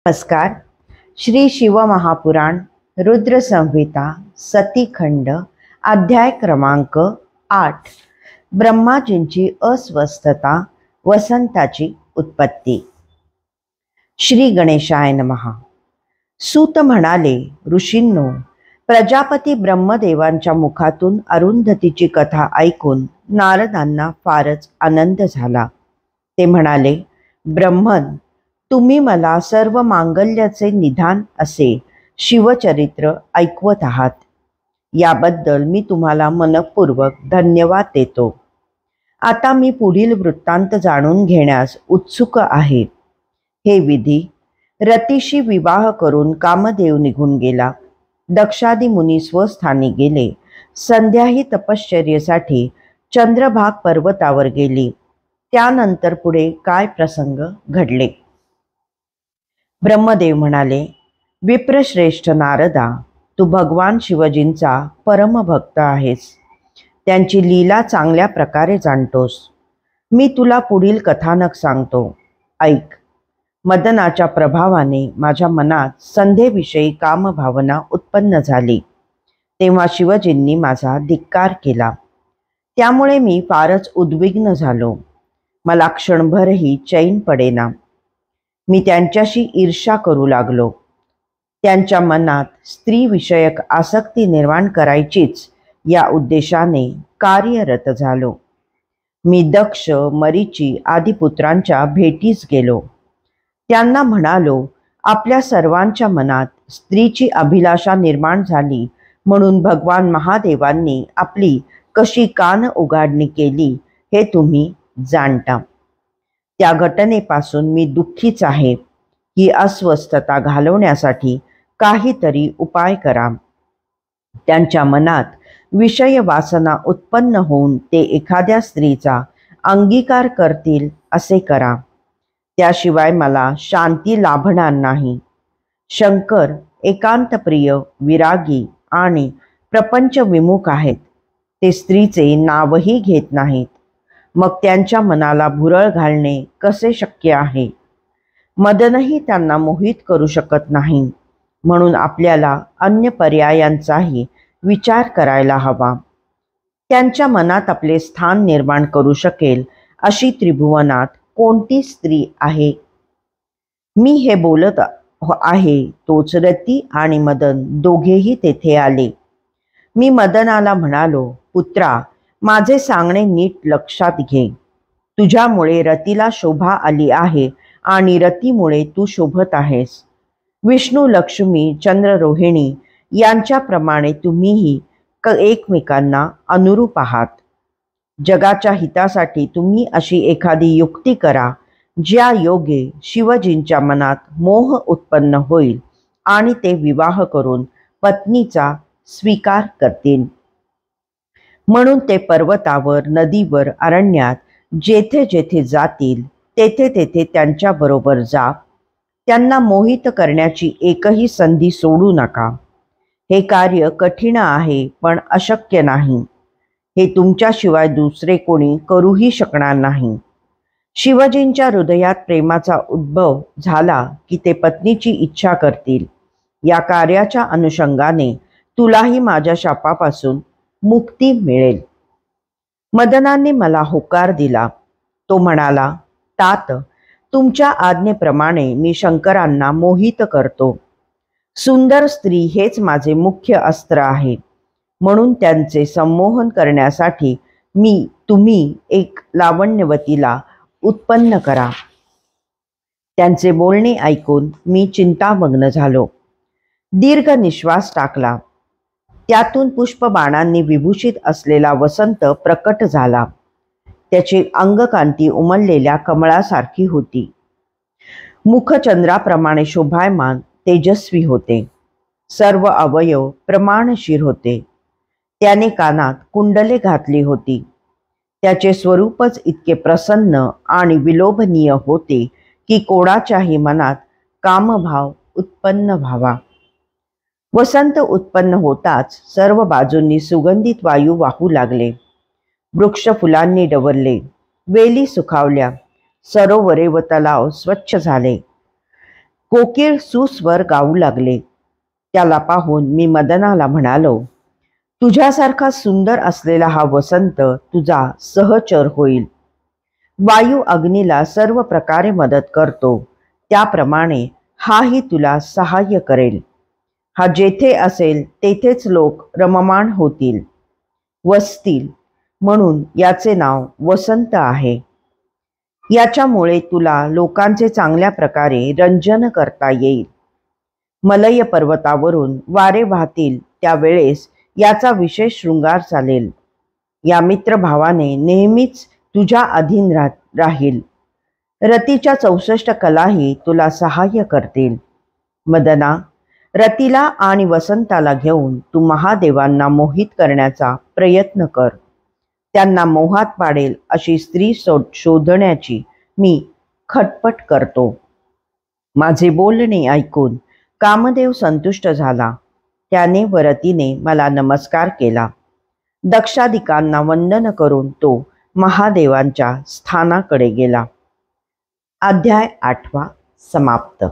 नमस्कार. श्री शिवमहापुराण रुद्र संहिता सतीखंड अध्याय क्रमांक 8. ब्रह्माजींची अस्वस्थता, वसंताची उत्पत्ती. श्री गणेशाय नमः. सूत म्हणाले, ऋषींनो, प्रजापती ब्रह्मदेवांच्या मुखातून अरुंधतीची कथा ऐकून नारदांना फारच आनंद झाला. ते म्हणाले, ब्रह्मन, तुम्ही मला सर्व मांगल्याचे निधान असे शिवचरित्र ऐकवत आहात. याबद्दल मी तुम्हाला मनपूर्वक धन्यवाद देतो. आता मी पुढील वृत्तांत जाणून घेण्यास उत्सुक आहे. हे विधी, रतीशी विवाह करून कामदेव निघून गेला. दक्षादी मुनी स्वस्थानी गेले. संध्याही तपश्चर्येसाठी चंद्रभाग पर्वतावर गेली. त्यानंतर पुढे काय प्रसंग घडले? ब्रह्मदेव म्हणाले, विप्रश्रेष्ठ नारदा, तू भगवान शिवजींचा परमभक्त आहेस. त्यांची लीला चांगल्या प्रकारे जाणतोस. मी तुला पुढील कथानक सांगतो, ऐक. मदनाच्या प्रभावाने माझ्या मनात संध्येविषयी कामभावना उत्पन्न झाली. तेव्हा शिवजींनी माझा धिक्कार केला. त्यामुळे मी फारच उद्विग्न झालो. मला क्षणभरही चैन पडेना. मी त्यांच्याशी ईर्ष्या करू लागलो. त्यांच्या मनात स्त्रीविषयक आसक्ती निर्माण करायचीच या उद्देशाने कार्यरत झालो. मी दक्ष, मरीची आदी पुत्रांच्या भेटीस गेलो. त्यांना म्हणालो, आपल्या सर्वांच्या मनात स्त्रीची अभिलाषा निर्माण झाली म्हणून भगवान महादेवांनी आपली कशी कान उघाडणी केली हे तुम्ही जाणता. त्या घटनेपासून मी दुःखीच आहे. ही अस्वस्थता घालवण्यासाठी काहीतरी उपाय करा. त्यांच्या मनात विषय वासना उत्पन्न होऊन ते एखाद्या स्त्रीचा अंगीकार करतील असे करा. त्याशिवाय मला शांती लाभणार नाही. शंकर एकांतप्रिय, विरागी आणि प्रपंच विमुख आहेत. ते स्त्रीचे नावही घेत नाहीत. मग त्यांच्या मनाला भुरळ घालणे कसे शक्य आहे? मदनही त्यांना मोहित करू शकत नाही. म्हणून आपल्याला अन्य पर्यायांचाही विचार करायला हवा. त्यांच्या मनात आपले स्थान निर्माण करू शकेल अशी त्रिभुवनात कोणती स्त्री आहे? मी हे बोलत आहे तोच रती आणि मदन दोघेही तेथे आले. मी मदनाला म्हणालो, पुत्रा, माझे सांगणे नीट लक्षात घे. तुझ्यामुळे रतीला शोभा आली आहे आणि रतीमुळे तू शोभत आहेस. विष्णू, लक्ष्मी, चंद्र, रोहिणी यांच्याप्रमाणे तुम्हीही एकमेकांना अनुरूप आहात. जगाच्या हितासाठी तुम्ही अशी एखादी युक्ती करा ज्या योगे शिवजींच्या मनात मोह उत्पन्न होईल आणि ते विवाह करून पत्नीचा स्वीकार करतील. म्हणून ते पर्वतावर, नदीवर, अरण्यात जेथे जेथे जातील तेथे तेथे त्यांच्याबरोबर जा. त्यांना मोहित करण्याची एकही संधी सोडू नका. हे कार्य कठीण आहे पण अशक्य नाही. हे तुमच्याशिवाय दुसरे कोणी करूही शकणार नाही. शिवजींच्या हृदयात प्रेमाचा उद्भव झाला की ते पत्नीची इच्छा करतील. या कार्याच्या अनुषंगाने तुलाही माझ्या शापापासून मुक्ती मिळेल. मदनाने मला होकार दिला. तो म्हणाला, तात, तुमच्या आज्ञेप्रमाणे मी शंकरांना मोहित करतो. सुंदर स्त्री हेच माझे मुख्य अस्त्र आहे. म्हणून त्यांचे संमोहन करण्यासाठी तुम्ही एक लावण्यवतीला उत्पन्न करा. त्यांचे बोलणे ऐकून मी चिंतामग्न झालो. दीर्घ निश्वास टाकला. त्यातून पुष्पबाणांनी विभूषित असलेला वसंत प्रकट झाला. त्याची अंगकांती उमललेल्या कमळासारखी होती. मुख चंद्राप्रमाणे शोभायमान तेजस्वी होते. सर्व अवयव प्रमाणशीर होते. त्याने कानात कुंडले घातली होती. त्याचे स्वरूपच इतके प्रसन्न आणि विलोभनीय होते की कोणाच्याही मनात कामभाव उत्पन्न व्हावा. वसंत उत्पन्न होताच सर्व बाजूंनी सुगंधित वायू वाहू लागले. वृक्ष फुलांनी डवरले. वेली सुखावल्या. सरोवरे व तलाव स्वच्छ झाले. कोकिळ सुस्वर गाऊ लागले. त्याला पाहून मी मदनाला म्हणालो, तुझ्यासारखा सुंदर असलेला हा वसंत तुझा सहचर होईल. वायू अग्नीला सर्व प्रकारे मदत करतो, त्याप्रमाणे हाही तुला सहाय्य करेल. हा जेथे असेल तेथेच लोक रममाण होतील, वसतील, म्हणून याचे नाव वसंत आहे. याच्यामुळे तुला लोकांचे चांगल्या प्रकारे रंजन करता येईल. मलय पर्वतावरून वारे वाहतील त्यावेळेस याचा विशेष शृंगार चालेल. या मित्रभावाने नेहमीच तुझ्या अधीन राहील. रतीच्या 64 कलाही तुला सहाय्य करतील. मदना, रतीला आणि वसंताला घेऊन तू महादेवांना मोहित करण्याचा प्रयत्न कर. त्यांना मोहात पाडेल अशी स्त्री शोधण्याची मी खटपट करतो. माझे बोलणे ऐकून कामदेव संतुष्ट झाला. त्याने व रतीने मला नमस्कार केला. दक्षादिकांना वंदन करून तो महादेवांच्या स्थानाकडे गेला. अध्याय 8 समाप्त.